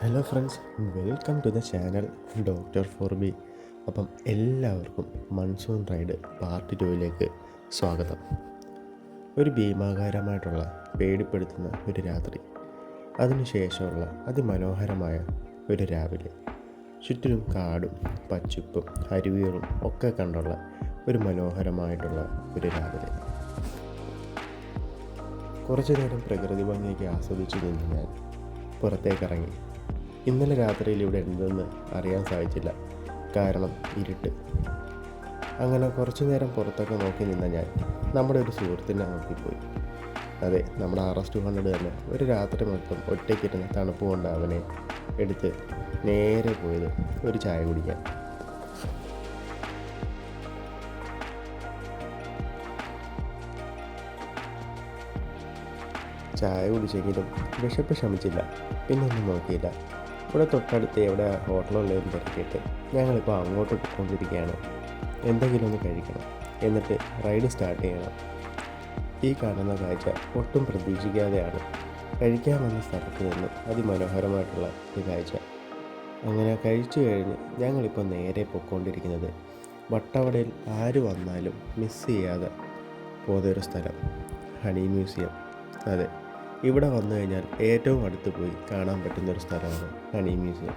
Hello friends, welcome to the channel doctor for B. അപ്പം എല്ലാവർക്കും monsoon ride part 2യിലേക്ക് സ്വാഗതം. ഒരു ഭീമാകാരമായിട്ടുള്ള പേടിപ്പെടുത്തുന്ന ഒരു രാത്രി, അതിനുശേഷമുള്ള അതിമനോഹരമായ ഒരു രാവിലെ, ചുറ്റിലും കാടും പച്ചപ്പും അരുവികളും ഒക്കെ കണ്ടുള്ള ഒരു മനോഹരമായിട്ടുള്ള ഒരു രാവിലെ. കുറച്ചു നേരം പ്രകൃതി ഭംഗിയൊക്കെ ആസ്വദിച്ചു നിന്ന് ഞാൻ പുറത്തേക്കിറങ്ങി. ഇന്നലെ രാത്രിയിൽ ഇവിടെ എന്തെന്ന് അറിയാൻ സാധിച്ചില്ല, കാരണം ഇരുട്ട്. അങ്ങനെ കുറച്ചു നേരം പുറത്തൊക്കെ നോക്കി നിന്ന ഞാൻ നമ്മുടെ ഒരു സുഹൃത്തിനെ നോക്കിപ്പോയി. അതെ, നമ്മുടെ RS200 തന്നെ ഒരു രാത്രി മൊത്തം ഒറ്റയ്ക്കിരുന്ന് തണുപ്പ് കൊണ്ട് അവനെ എടുത്ത് നേരെ പോയത് ഒരു ചായ കുടിക്കാൻ. ചായ കുടിച്ചെങ്കിലും വിശപ്പ് ശമിച്ചില്ല. പിന്നെ ഒന്നും നോക്കിയില്ല. ഇവിടെ തൊട്ടടുത്ത് എവിടെ ഹോട്ടലുള്ളതെന്ന് തിരക്കിയിട്ട് ഞങ്ങളിപ്പോൾ അങ്ങോട്ട് പോയിക്കൊണ്ടിരിക്കുകയാണ്. എന്തെങ്കിലും ഒന്ന് കഴിക്കണം, എന്നിട്ട് റൈഡ് സ്റ്റാർട്ട് ചെയ്യണം. ഈ കാണുന്ന കാഴ്ച ഒട്ടും പ്രതീക്ഷിക്കാതെയാണ് കഴിക്കാമെന്ന സ്ഥലത്ത് നിന്ന് അതിമനോഹരമായിട്ടുള്ള ഒരു കാഴ്ച. അങ്ങനെ കഴിച്ചു കഴിഞ്ഞ് ഞങ്ങളിപ്പോൾ നേരെ പോയിക്കൊണ്ടിരിക്കുന്നത് വട്ടവടയിൽ ആര് വന്നാലും മിസ് ചെയ്യാതെ പോകുന്നൊരു സ്ഥലം, ഹണി മ്യൂസിയം. അതെ, ഇവിടെ വന്നു കഴിഞ്ഞാൽ ഏറ്റവും അടുത്ത് പോയി കാണാൻ പറ്റുന്നൊരു സ്ഥലമാണ് ഹണി മ്യൂസിയം.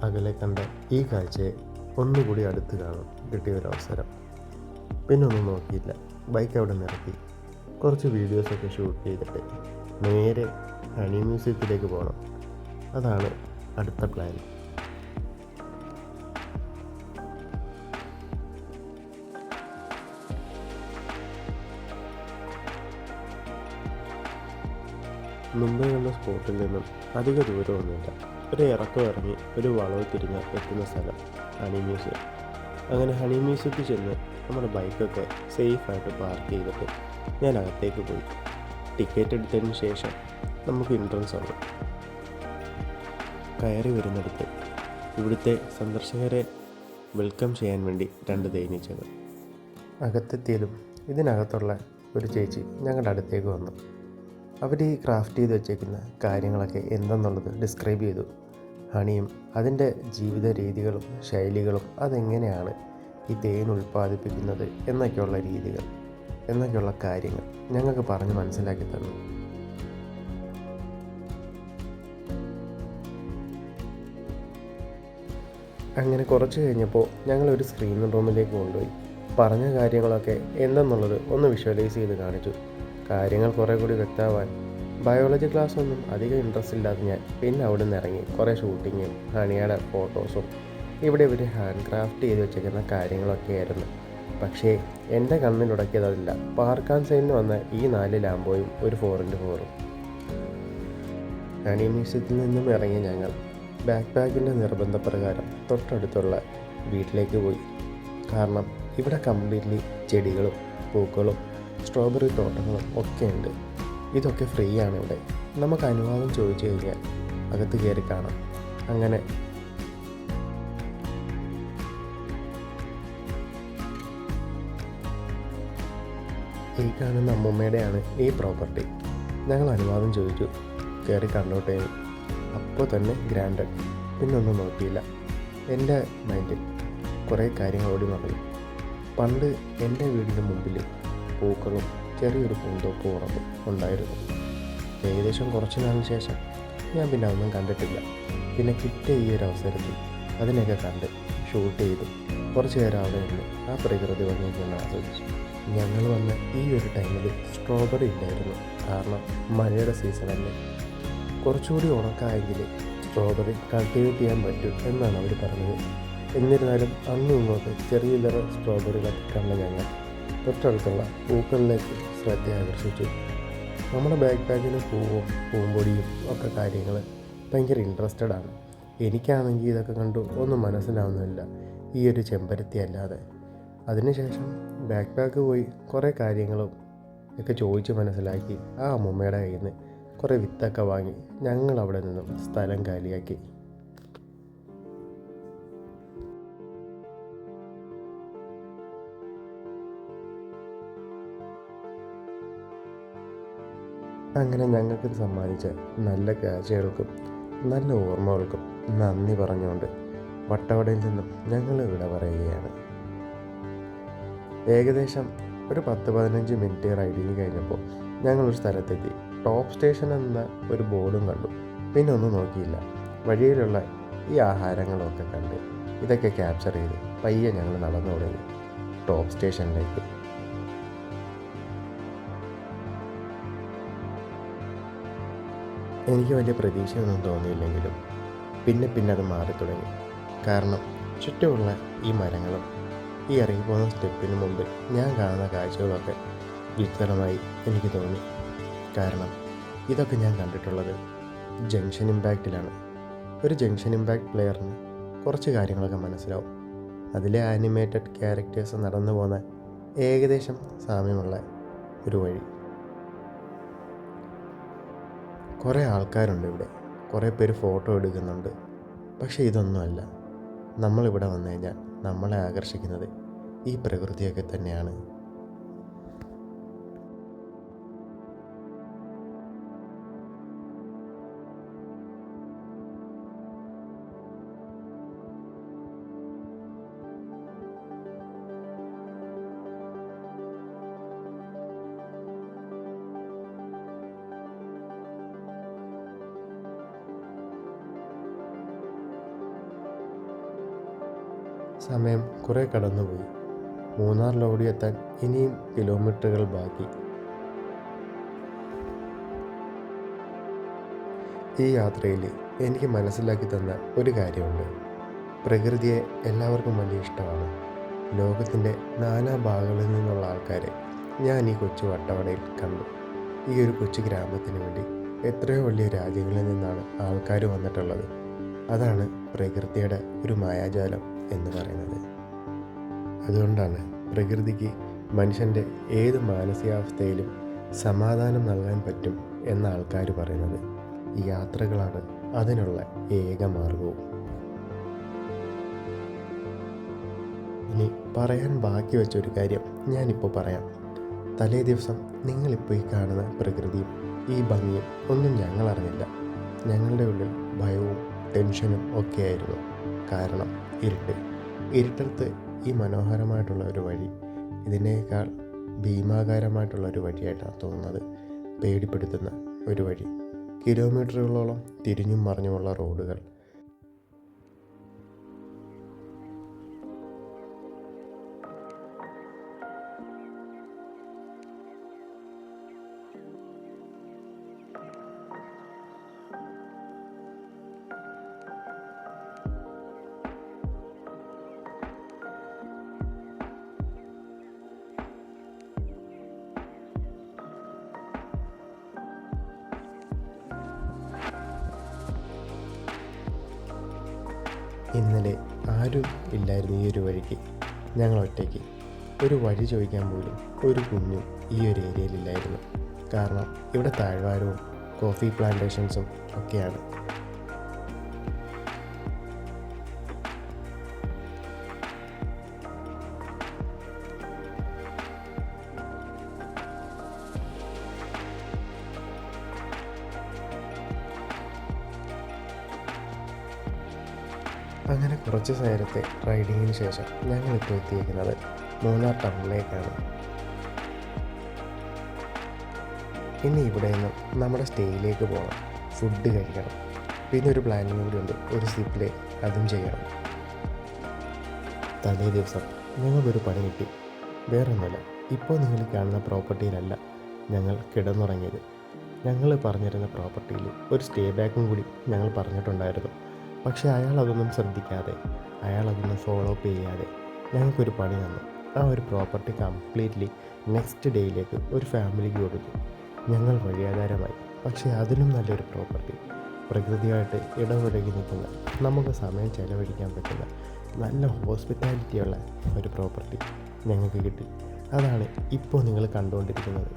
അകലെ കണ്ട ഈ കാഴ്ചയെ ഒന്നുകൂടി അടുത്ത് കാണാൻ കിട്ടിയൊരവസരം. പിന്നെ ഒന്നും നോക്കിയില്ല, ബൈക്ക് അവിടെ നിർത്തി കുറച്ച് വീഡിയോസൊക്കെ ഷൂട്ട് ചെയ്തിട്ട് നേരെ ഹണി മ്യൂസിയത്തിലേക്ക് പോകണം. അതാണ് അടുത്ത പ്ലാൻ. മുമ്പ് കണ്ട സ്പോട്ടിൽ നിന്നും അധിക ദൂരമൊന്നുമില്ല. ഒരു ഇറക്കം ഇറങ്ങി ഒരു വളവ് തിരിഞ്ഞ് എത്തുന്ന സ്ഥലം ഹണി മ്യൂസിയം. അങ്ങനെ ഹണി മ്യൂസിയത്തിൽ ചെന്ന് നമ്മുടെ ബൈക്കൊക്കെ സേഫായിട്ട് പാർക്ക് ചെയ്തിട്ട് ഞാൻ അകത്തേക്ക് പോയി. ടിക്കറ്റ് എടുത്തതിന് ശേഷം നമുക്ക് എൻട്രൻസ് ആണ്. കയറി വരുന്നിടത്ത് ഇവിടുത്തെ സന്ദർശകരെ വെൽക്കം ചെയ്യാൻ വേണ്ടി 2 തേനീച്ചകൾ. അകത്തെത്തിയതും ഇതിനകത്തുള്ള ഒരു ചേച്ചി ഞങ്ങളുടെ അടുത്തേക്ക് വന്നു. അവർ ഈ ക്രാഫ്റ്റ് ചെയ്ത് വെച്ചേക്കുന്ന കാര്യങ്ങളൊക്കെ എന്തെന്നുള്ളത് ഡിസ്ക്രൈബ് ചെയ്തു. ഹണിയും അതിൻ്റെ ജീവിത രീതികളും ശൈലികളും, അതെങ്ങനെയാണ് ഈ തേൻ ഉൽപ്പാദിപ്പിക്കുന്നത് എന്നൊക്കെയുള്ള രീതികൾ, എന്നൊക്കെയുള്ള കാര്യങ്ങൾ ഞങ്ങൾക്ക് പറഞ്ഞ് മനസ്സിലാക്കി തന്നു. അങ്ങനെ കുറച്ച് കഴിഞ്ഞപ്പോൾ ഞങ്ങളൊരു സ്ക്രീൻ റൂമിലേക്ക് കൊണ്ടുപോയി പറഞ്ഞ കാര്യങ്ങളൊക്കെ എന്തെന്നുള്ളത് ഒന്ന് വിഷ്വലൈസ് ചെയ്ത് കാണിച്ചു. കാര്യങ്ങൾ കുറേ കൂടി വ്യക്തമാവാൻ ബയോളജി ക്ലാസ് ഒന്നും അധികം ഇൻട്രസ്റ്റ് ഇല്ലാതെ ഞാൻ പിന്നെ അവിടെ നിന്ന് ഇറങ്ങി കുറേ ഷൂട്ടിങ്ങും ഹണിയുടെ ഫോട്ടോസും ഇവിടെ ഇവർ ഹാൻഡ് ക്രാഫ്റ്റ് ചെയ്ത് വെച്ചേക്കുന്ന കാര്യങ്ങളൊക്കെ ആയിരുന്നു. പക്ഷേ എൻ്റെ കണ്ണിലുടക്കിയതല്ല പാർക്കാൻ സൈഡിൽ വന്ന ഈ 4 ലാംബോയും ഒരു 4x4ഉം. ഹണി മ്യൂസിയത്തിൽ നിന്നും ഇറങ്ങിയ ഞങ്ങൾ ബാക്ക് പാക്കിൻ്റെ നിർബന്ധപ്രകാരം തൊട്ടടുത്തുള്ള വീട്ടിലേക്ക് പോയി. കാരണം ഇവിടെ കംപ്ലീറ്റ്ലി ചെടികളും പൂക്കളും സ്ട്രോബെറി തോട്ടങ്ങളും ഒക്കെ ഉണ്ട്. ഇതൊക്കെ ഫ്രീ ആണ് ഇവിടെ. നമുക്ക് അനുവാദം ചോദിച്ചു കഴിഞ്ഞാൽ അകത്ത് കയറി കാണാം. അങ്ങനെ ഈ കാണുന്ന അമ്മൂമ്മയുടെയാണ് ഈ പ്രോപ്പർട്ടി. ഞങ്ങൾ അനുവാദം ചോദിച്ചു, കയറി കണ്ടോട്ടെ. അപ്പോൾ തന്നെ ഗ്രാൻഡഡ്. പിന്നൊന്നും നോക്കിയില്ല. എൻ്റെ മൈൻഡിൽ കുറേ കാര്യങ്ങൾ ഓടി നടന്നു. പണ്ട് എൻ്റെ വീടിൻ്റെ മുമ്പിൽ പൂക്കളും ചെറിയൊരു പൂന്തോപ്പും ഉറപ്പും ഉണ്ടായിരുന്നു. ഏകദേശം കുറച്ച് നാളിന് ശേഷം ഞാൻ പിന്നെ അതൊന്നും കണ്ടിട്ടില്ല. പിന്നെ കിട്ടിയ ഈ ഒരു അവസരത്തിൽ അതിനെയൊക്കെ കണ്ട് ഷൂട്ട് ചെയ്തു കുറച്ച് നേരം അവിടെ നിന്ന് ആ പ്രകൃതി ഭംഗിയൊക്കെ ഒന്ന് ആസ്വദിച്ചു. ഞങ്ങൾ വന്ന ഈ ഒരു ടൈമിൽ സ്ട്രോബെറി ഇല്ലായിരുന്നു, കാരണം മഴയുടെ സീസണല്ലേ. കുറച്ചുകൂടി ഉണക്കായെങ്കിൽ സ്ട്രോബെറി കൾട്ടിവേറ്റ് ചെയ്യാൻ പറ്റും എന്നാണ് അവർ പറഞ്ഞത്. എന്നിരുന്നാലും അന്നും ഇങ്ങോട്ട് ചെറിയ ചില്ലറ സ്ട്രോബെറികൾ കണ്ട ഞങ്ങൾ തൊട്ടടുത്തുള്ള പൂക്കളിലേക്ക് ശ്രദ്ധ ആകർഷിച്ചു. നമ്മുടെ ബാക്ക് പാക്കിന് പൂമ്പൊടിയും ഒക്കെ കാര്യങ്ങൾ ഭയങ്കര ഇൻട്രസ്റ്റഡ് ആണ്. എനിക്കാണെങ്കിൽ ഇതൊക്കെ കണ്ടു ഒന്നും മനസ്സിലാവുന്നില്ല, ഈ ഒരു ചെമ്പരത്തി അല്ലാതെ. അതിനുശേഷം ബാക്ക് പാക്ക് പോയി കുറേ കാര്യങ്ങളും ഒക്കെ ചോദിച്ച് മനസ്സിലാക്കി ആ അമ്മൂമ്മയുടെ കയ്യിൽ നിന്ന് കുറേ വിത്തൊക്കെ വാങ്ങി ഞങ്ങൾ അവിടെ നിന്നും സ്ഥലം കാലിയാക്കി. അങ്ങനെ ഞങ്ങൾക്ക് സമ്മാനിച്ച നല്ല കാഴ്ചകൾക്കും നല്ല ഓർമ്മകൾക്കും നന്ദി പറഞ്ഞുകൊണ്ട് വട്ടവടയിൽ നിന്നും ഞങ്ങൾ വിട പറയുകയാണ്. ഏകദേശം ഒരു 10-15 മിനിറ്റ് റൈഡിങ് കഴിഞ്ഞപ്പോൾ ഞങ്ങളൊരു സ്ഥലത്തെത്തി. ടോപ്പ് സ്റ്റേഷൻ എന്ന ഒരു ബോർഡും കണ്ടു. പിന്നെ ഒന്നും നോക്കിയില്ല. വഴിയിലുള്ള ഈ ആഹാരങ്ങളൊക്കെ കണ്ട് ഇതൊക്കെ ക്യാപ്ചർ ചെയ്ത് പയ്യെ ഞങ്ങൾ നടന്നു തുടങ്ങി ടോപ്പ് സ്റ്റേഷനിലേക്ക്. എനിക്ക് വലിയ പ്രതീക്ഷയൊന്നും തോന്നിയില്ലെങ്കിലും പിന്നെ അത് മാറി തുടങ്ങി. കാരണം ചുറ്റുമുള്ള ഈ മരങ്ങളും ഈ ഇറങ്ങിപ്പോകുന്ന സ്റ്റെപ്പിന് മുമ്പിൽ ഞാൻ കാണുന്ന കാഴ്ചകളൊക്കെ വിചിത്രമായി എനിക്ക് തോന്നി. കാരണം ഇതൊക്കെ ഞാൻ കണ്ടിട്ടുള്ളത് ജംഗ്ഷൻ ഇമ്പാക്റ്റിലാണ്. ഒരു ജംഗ്ഷൻ ഇമ്പാക്റ്റ് പ്ലെയറിന് കുറച്ച് കാര്യങ്ങളൊക്കെ മനസ്സിലാവും. അതിലെ ആനിമേറ്റഡ് ക്യാരക്ടേഴ്സ് നടന്നു പോകുന്ന ഏകദേശം സാമ്യമുള്ള ഒരു വഴി. കുറേ ആൾക്കാരുണ്ട് ഇവിടെ, കുറേ പേര് ഫോട്ടോ എടുക്കുന്നുണ്ട്. പക്ഷേ ഇതൊന്നുമല്ല. നമ്മളിവിടെ വന്നു കഴിഞ്ഞാൽ നമ്മളെ ആകർഷിക്കുന്നത് ഈ പ്രകൃതിയൊക്കെ തന്നെയാണ്. സമയം കുറേ കടന്നുപോയി. മൂന്നാറിൽ ഓടിയെത്താൻ ഇനിയും കിലോമീറ്ററുകൾ ബാക്കി. ഈ യാത്രയിൽ എനിക്ക് മനസ്സിലാക്കി തന്ന ഒരു കാര്യമുണ്ട്. പ്രകൃതിയെ എല്ലാവർക്കും വലിയ ഇഷ്ടമാണ്. ലോകത്തിൻ്റെ നാനാ ഭാഗങ്ങളിൽ നിന്നുള്ള ആൾക്കാരെ ഞാൻ ഈ കൊച്ചു വട്ടവടയിൽ കണ്ടു. ഈ ഒരു കൊച്ചു ഗ്രാമത്തിന് വേണ്ടി എത്രയോ വലിയ രാജ്യങ്ങളിൽ നിന്നാണ് ആൾക്കാർ വന്നിട്ടുള്ളത്. അതാണ് പ്രകൃതിയുടെ ഒരു മായാജാലം എന്ന് പറയുന്നത്. അതുകൊണ്ടാണ് പ്രകൃതിക്ക് മനുഷ്യൻ്റെ ഏത് മാനസികാവസ്ഥയിലും സമാധാനം നൽകാൻ പറ്റും എന്ന ആൾക്കാർ പറയുന്നത്. ഈ യാത്രകളാണ് അതിനുള്ള ഏക മാർഗവും. ഇനി പറയാൻ ബാക്കി വെച്ചൊരു കാര്യം ഞാനിപ്പോൾ പറയാം. തലേ ദിവസം നിങ്ങളിപ്പോൾ ഈ കാണുന്ന പ്രകൃതിയും ഈ ഭംഗിയും ഒന്നും ഞങ്ങൾ അറിഞ്ഞില്ല. ഞങ്ങളുടെ ഉള്ളിൽ ഭയവും ടെൻഷനും ഒക്കെ ആയിരുന്നു. കാരണം ഇരുട്ടത്ത് ഈ മനോഹരമായിട്ടുള്ള ഒരു വഴി ഇതിനേക്കാൾ ഭീമാകാരമായിട്ടുള്ള ഒരു വഴിയായിട്ടാണ് തോന്നുന്നത്. പേടിപ്പെടുത്തുന്ന ഒരു വഴി, കിലോമീറ്ററുകളോളം തിരിഞ്ഞും മറിഞ്ഞുമുള്ള റോഡുകൾ. ഇന്നലെ ആരും ഇല്ലായിരുന്നു ഈ ഒരു വഴിക്ക്. ഞങ്ങൾ ഒറ്റയ്ക്ക്. ഒരു വഴി ചോദിക്കാൻ പോലും ഒരു കുഞ്ഞും ഈ ഒരു ഏരിയയിലില്ലായിരുന്നു. കാരണം ഇവിടെ താഴ്വാരവും കോഫി പ്ലാന്റേഷൻസും ഒക്കെയാണ്. അങ്ങനെ കുറച്ച് നേരത്തെ റൈഡിങ്ങിന് ശേഷം ഞങ്ങളിപ്പോൾ എത്തിയിരിക്കുന്നത് മൂന്നാർ ടൗണിലേക്കാണ്. ഇനി ഇവിടെ നിന്നും നമ്മുടെ സ്റ്റേയിലേക്ക് പോകണം, ഫുഡ് കഴിക്കണം. പിന്നെ ഒരു പ്ലാനിങ് കൂടി ഉണ്ട്, ഒരു സിപ്പ് ലൈൻ അതും ചെയ്യണം. തലേ ദിവസം ഞങ്ങൾക്കൊരു പണി കിട്ടി. വേറൊന്നുമല്ല, ഇപ്പോൾ നിങ്ങൾ കാണുന്ന പ്രോപ്പർട്ടിയിലല്ല ഞങ്ങൾ കിടന്നുറങ്ങിയത്. ഞങ്ങൾ പറഞ്ഞിരുന്ന പ്രോപ്പർട്ടിയിൽ ഒരു സ്റ്റേ ബാക്കും കൂടി ഞങ്ങൾ പറഞ്ഞിട്ടുണ്ടായിരുന്നു. പക്ഷേ അയാൾ അതൊന്നും ശ്രദ്ധിക്കാതെ, അയാൾ അതൊന്നും ഫോളോ അപ്പ് ചെയ്യാതെ ഞങ്ങൾക്കൊരു പണി തന്നു. ആ ഒരു പ്രോപ്പർട്ടി കംപ്ലീറ്റ്ലി നെക്സ്റ്റ് ഡേയിലേക്ക് ഒരു ഫാമിലിക്ക് കൊടുത്തു. ഞങ്ങൾ വഴിയാധാരമായി. പക്ഷേ അതിലും നല്ലൊരു പ്രോപ്പർട്ടി, പ്രകൃതിയായിട്ട് ഇടപഴകി നിൽക്കുന്ന, നമുക്ക് സമയം ചെലവഴിക്കാൻ പറ്റുന്ന, നല്ല ഹോസ്പിറ്റാലിറ്റിയുള്ള ഒരു പ്രോപ്പർട്ടി ഞങ്ങൾക്ക് കിട്ടി. അതാണ് ഇപ്പോൾ നിങ്ങൾ കണ്ടുകൊണ്ടിരിക്കുന്നത്.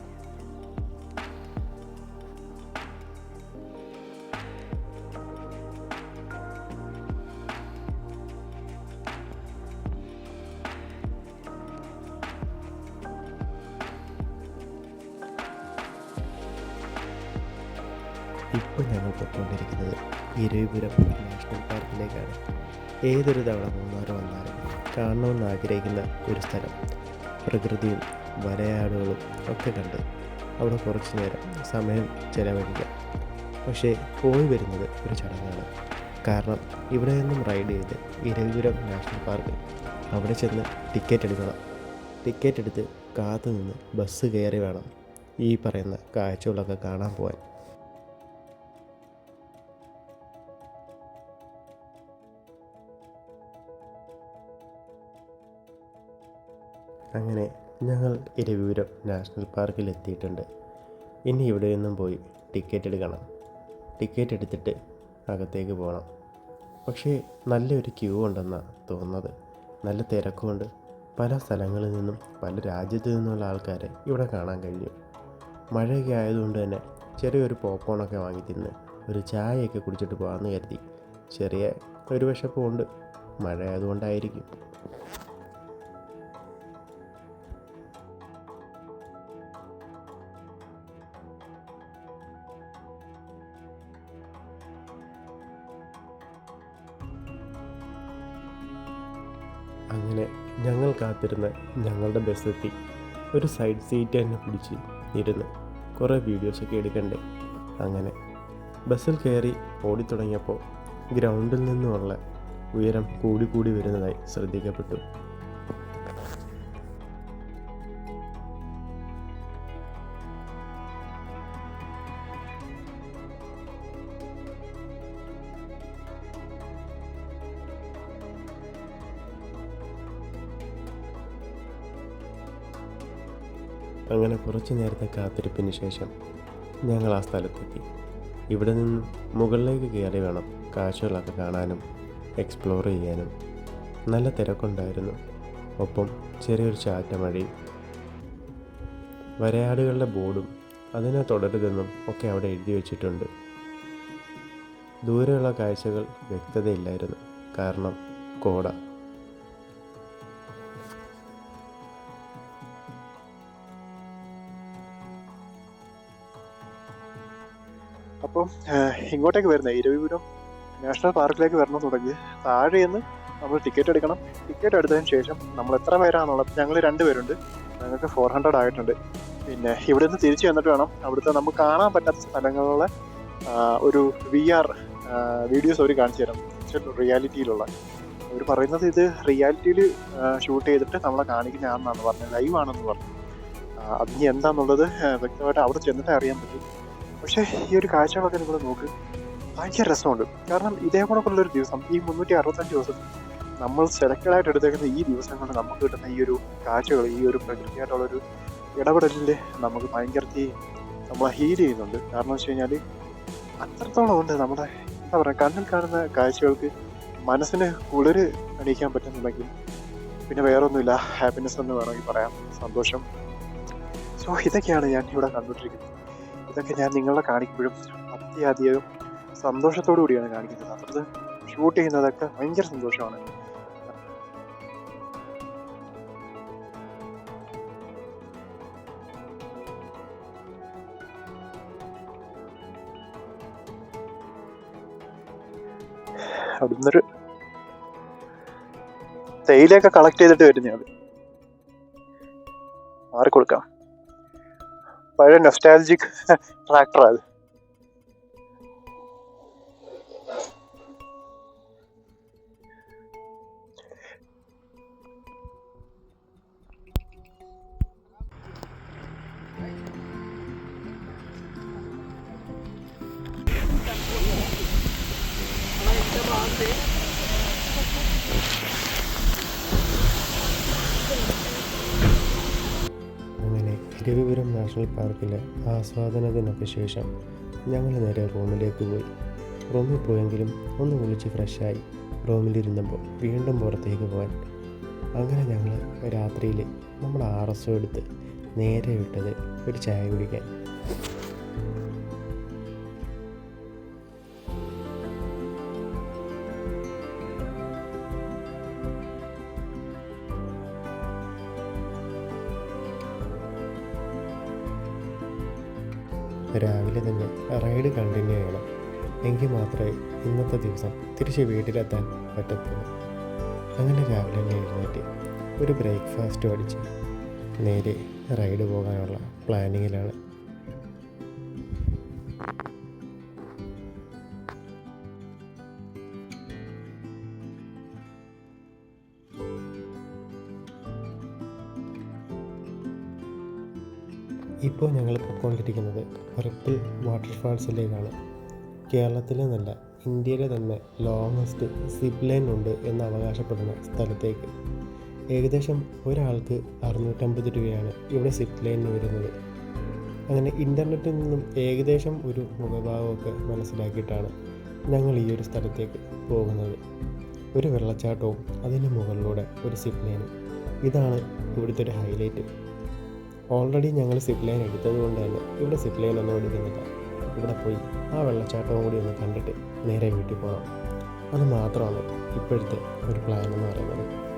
ഇപ്പോൾ ഞങ്ങൾ പൊയ്ക്കൊണ്ടിരിക്കുന്നത് ഇരവിപുരം നാഷണൽ പാർക്കിലേക്കാണ്. ഏതൊരു തവണ മൂന്നാർ വന്നാലും കാണണമെന്ന് ആഗ്രഹിക്കുന്ന ഒരു സ്ഥലം. പ്രകൃതിയും വരയാടുകളും ഒക്കെ കണ്ട് അവിടെ കുറച്ച് നേരം സമയം ചെലവഴിക്കാം. പക്ഷേ പോയി വരുന്നത് ഒരു ചടങ്ങാണ്. കാരണം ഇവിടെ നിന്നും റൈഡ് ചെയ്ത് ഇരവിപുരം നാഷണൽ പാർക്ക് അവിടെ ചെന്ന് ടിക്കറ്റ് എടുക്കണം. ടിക്കറ്റ് എടുത്ത് കാത്തു നിന്ന് ബസ് കയറി വേണം ഈ പറയുന്ന കാഴ്ചകളൊക്കെ കാണാൻ പോകാൻ. അങ്ങനെ ഞങ്ങൾ ഇരവിപുരം നാഷണൽ പാർക്കിൽ എത്തിയിട്ടുണ്ട്. ഇനി ഇവിടെ നിന്നും പോയി ടിക്കറ്റ് എടുക്കണം. ടിക്കറ്റ് എടുത്തിട്ട് അകത്തേക്ക് പോകണം. പക്ഷേ നല്ലൊരു ക്യൂ ഉണ്ടെന്നാണ് തോന്നുന്നത്. നല്ല തിരക്കുണ്ട്. പല സ്ഥലങ്ങളിൽ നിന്നും പല രാജ്യത്തു നിന്നുള്ള ആൾക്കാരെ ഇവിടെ കാണാൻ കഴിയും. മഴയൊക്കെ ആയതുകൊണ്ട് തന്നെ ചെറിയൊരു പോപ്കോണൊക്കെ വാങ്ങി തിന്ന് ഒരു ചായയൊക്കെ കുടിച്ചിട്ട് പോകാമെന്ന് കരുതി. ചെറിയ ഒരു വിശപ്പുണ്ട്. മഴ ആയതുകൊണ്ടായിരിക്കും. അങ്ങനെ ഞങ്ങൾ കാത്തിരുന്ന് ഞങ്ങളുടെ ബസ്സെത്തി. ഒരു സൈഡ് സീറ്റ് തന്നെ പിടിച്ച് ഇരുന്ന് കുറേ വീഡിയോസൊക്കെ എടുക്കണ്ടേ. അങ്ങനെ ബസ്സിൽ കയറി ഓടിത്തുടങ്ങിയപ്പോൾ ഗ്രൗണ്ടിൽ നിന്നുമുള്ള ഉയരം കൂടി വരുന്നതായി ശ്രദ്ധിക്കപ്പെട്ടു. അങ്ങനെ കുറച്ച് നേരത്തെ കാത്തിരിപ്പിന് ശേഷം ഞങ്ങൾ ആ സ്ഥലത്തെത്തി. ഇവിടെ നിന്നും മുകളിലേക്ക് കയറി വേണം കാഴ്ചകളൊക്കെ കാണാനും എക്സ്പ്ലോർ ചെയ്യാനും. നല്ല തിരക്കുണ്ടായിരുന്നു. ഒപ്പം ചെറിയൊരു ചാറ്റമഴയും. വരയാടുകളുടെ ബോർഡും അതിനെ തുടരുതെന്നും ഒക്കെ അവിടെ എഴുതി വച്ചിട്ടുണ്ട്. ദൂരെയുള്ള കാഴ്ചകൾ വ്യക്തതയില്ലായിരുന്നു, കാരണം കോട. അപ്പം ഇങ്ങോട്ടേക്ക് വരുന്നത് ഇരവിപുരം നാഷണൽ പാർക്കിലേക്ക് വരണം തുടങ്ങി താഴെ നിന്ന് നമ്മൾ ടിക്കറ്റ് എടുക്കണം. ടിക്കറ്റ് എടുത്തതിന് ശേഷം നമ്മൾ എത്ര പേരാണെന്നുള്ളത്, ഞങ്ങൾ 2 പേരുണ്ട്, ഞങ്ങൾക്ക് 400 ആയിട്ടുണ്ട്. പിന്നെ ഇവിടെ നിന്ന് തിരിച്ചു വന്നിട്ട് വേണം അവിടുത്തെ നമുക്ക് കാണാൻ പറ്റാത്ത സ്ഥലങ്ങളിലെ ഒരു VR വീഡിയോസ് അവർ കാണിച്ചു തരാം. റിയാലിറ്റിയിലുള്ള അവർ പറയുന്നത് ഇത് റിയാലിറ്റിയിൽ ഷൂട്ട് ചെയ്തിട്ട് നമ്മളെ കാണിക്കുന്നതാണെന്നാണ് പറഞ്ഞത്, ലൈവ് ആണെന്ന് പറഞ്ഞു. അതിന് എന്താണെന്നുള്ളത് വ്യക്തമായിട്ട് അവിടെ ചെന്നിട്ടേ അറിയാൻ പറ്റും. പക്ഷേ ഈ ഒരു കാഴ്ചകളൊക്കെ നിങ്ങൾ നോക്ക്, ഭയങ്കര രസമുണ്ട്. കാരണം ഇതേപോലൊക്കെയുള്ളൊരു ദിവസം, ഈ 365 ദിവസത്തിൽ നമ്മൾ സെലക്റ്റഡ് ആയിട്ട് എടുത്തേക്കുന്ന ഈ ദിവസം കൊണ്ട് നമുക്ക് കിട്ടുന്ന ഈ ഒരു കാഴ്ചകൾ, ഈ ഒരു പ്രകൃതിയായിട്ടുള്ളൊരു ഇടപെടലിൽ നമുക്ക് ഭയങ്കരത്തി നമ്മളെ ഹീൽ ചെയ്യുന്നുണ്ട്. കാരണം വെച്ച് കഴിഞ്ഞാൽ അത്രത്തോളം ഉണ്ട് നമ്മുടെ എന്താ പറയുക, കണ്ണിൽ കാണുന്ന കാഴ്ചകൾക്ക് മനസ്സിന് കുളിര് അണിയിക്കാൻ പറ്റുന്നുണ്ടെങ്കിൽ പിന്നെ വേറൊന്നുമില്ല, ഹാപ്പിനെസ് എന്ന് വേണമെങ്കിൽ പറയാം, സന്തോഷം. സോ ഇതൊക്കെയാണ് ഞാൻ ഇവിടെ കണ്ടുകൊണ്ടിരിക്കുന്നത്. ഇതൊക്കെ ഞാൻ നിങ്ങളെ കാണിക്കുമ്പോഴും അത്യധികം സന്തോഷത്തോടു കൂടിയാണ് കാണിക്കുന്നത്. അത്രത് ഷൂട്ട് ചെയ്യുന്നതൊക്കെ ഭയങ്കര സന്തോഷമാണ്. അവിടുന്നൊരു തേയിലയൊക്കെ കളക്ട് ചെയ്തിട്ട് വരുന്നതാണ്. മാറിക്കൊടുക്കാം. പഴയ നൊസ്റ്റാൾജിക് ട്രാക്ടറാണ് അത്. അങ്ങനെ ഇരവിപുരം നാഷണൽ പാർക്കിലെ ആസ്വാദനത്തിനൊക്കെ ശേഷം ഞങ്ങൾ നേരെ റൂമിലേക്ക് പോയി. റൂമിൽ പോയെങ്കിലും ഒന്ന് കുളിച്ച് ഫ്രഷായി റൂമിലിരുന്നപ്പോൾ വീണ്ടും പുറത്തേക്ക് പോകാൻ. അങ്ങനെ ഞങ്ങൾ രാത്രിയിൽ നമ്മൾ RSO എടുത്ത് നേരെ വിട്ടത് ഒരു ചായ കുടിക്കാൻ. രാവിലെ തന്നെ റൈഡ് കണ്ടിന്യൂ ചെയ്യണം. എങ്കിൽ മാത്രമേ ഇന്നത്തെ ദിവസം തിരിച്ച് വീട്ടിലെത്താൻ പറ്റത്തുള്ളൂ. അങ്ങനെ രാവിലെ തന്നെ എഴുന്നേറ്റ് ഒരു ബ്രേക്ക്ഫാസ്റ്റും അടിച്ച് നേരെ റൈഡ് പോകാനുള്ള പ്ലാനിങ്ങിലാണ്. ഇപ്പോൾ ഞങ്ങൾ പോയിക്കൊണ്ടിരിക്കുന്നത് റിപ്പിൾ വാട്ടർഫാൾസിലേക്കാണ്. കേരളത്തിലെ നല്ല ഇന്ത്യയിലെ തന്നെ ലോങ്ങസ്റ്റ് സിപ്പ് ലൈൻ ഉണ്ട് എന്ന് അവകാശപ്പെടുന്ന സ്ഥലത്തേക്ക്. ഏകദേശം ഒരാൾക്ക് 650 രൂപയാണ് ഇവിടെ സിപ്പ് ലൈനിന് വരുന്നത്. അങ്ങനെ ഇൻ്റർനെറ്റിൽ നിന്നും ഏകദേശം ഒരു മുഖഭാവമൊക്കെ മനസ്സിലാക്കിയിട്ടാണ് ഞങ്ങൾ ഈ ഒരു സ്ഥലത്തേക്ക് പോകുന്നത്. ഒരു വെള്ളച്ചാട്ടവും അതിന് മുകളിലൂടെ ഒരു സിപ്പ് ലൈനും, ഇതാണ് ഇവിടുത്തെ ഒരു ഹൈലൈറ്റ്. ഓൾറെഡി ഞങ്ങൾ സിപ്പ് ലൈൻ എടുത്തത് കൊണ്ട് തന്നെ ഇവിടെ സിപ്പ് ലൈൻ ഒന്നും എടുക്കുന്നില്ല. ഇവിടെ പോയി ആ വെള്ളച്ചാട്ടവും കൂടി ഒന്ന് കണ്ടിട്ട് നേരെ വീട്ടിൽ പോകണം. അത് മാത്രമാണ് ഇപ്പോഴത്തെ ഒരു പ്ലാൻ എന്ന് പറയുന്നത്.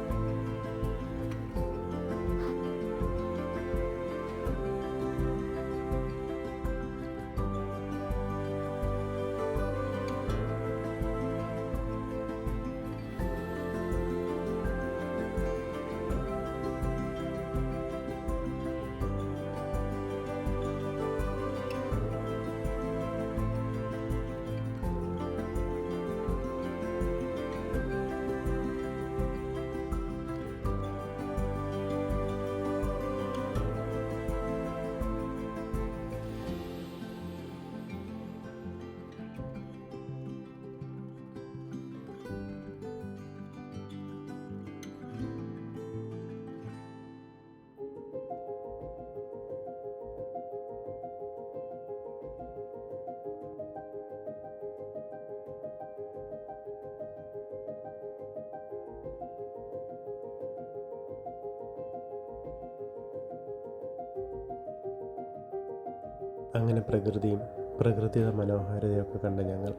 അങ്ങനെ പ്രകൃതിയും പ്രകൃതിയുടെ മനോഹാരിതയൊക്കെ കണ്ട ഞങ്ങൾ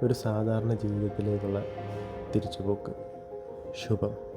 ഒരു സാധാരണ ജീവിതത്തിലേക്കുള്ള തിരിച്ചുപോക്ക്. ശുഭം.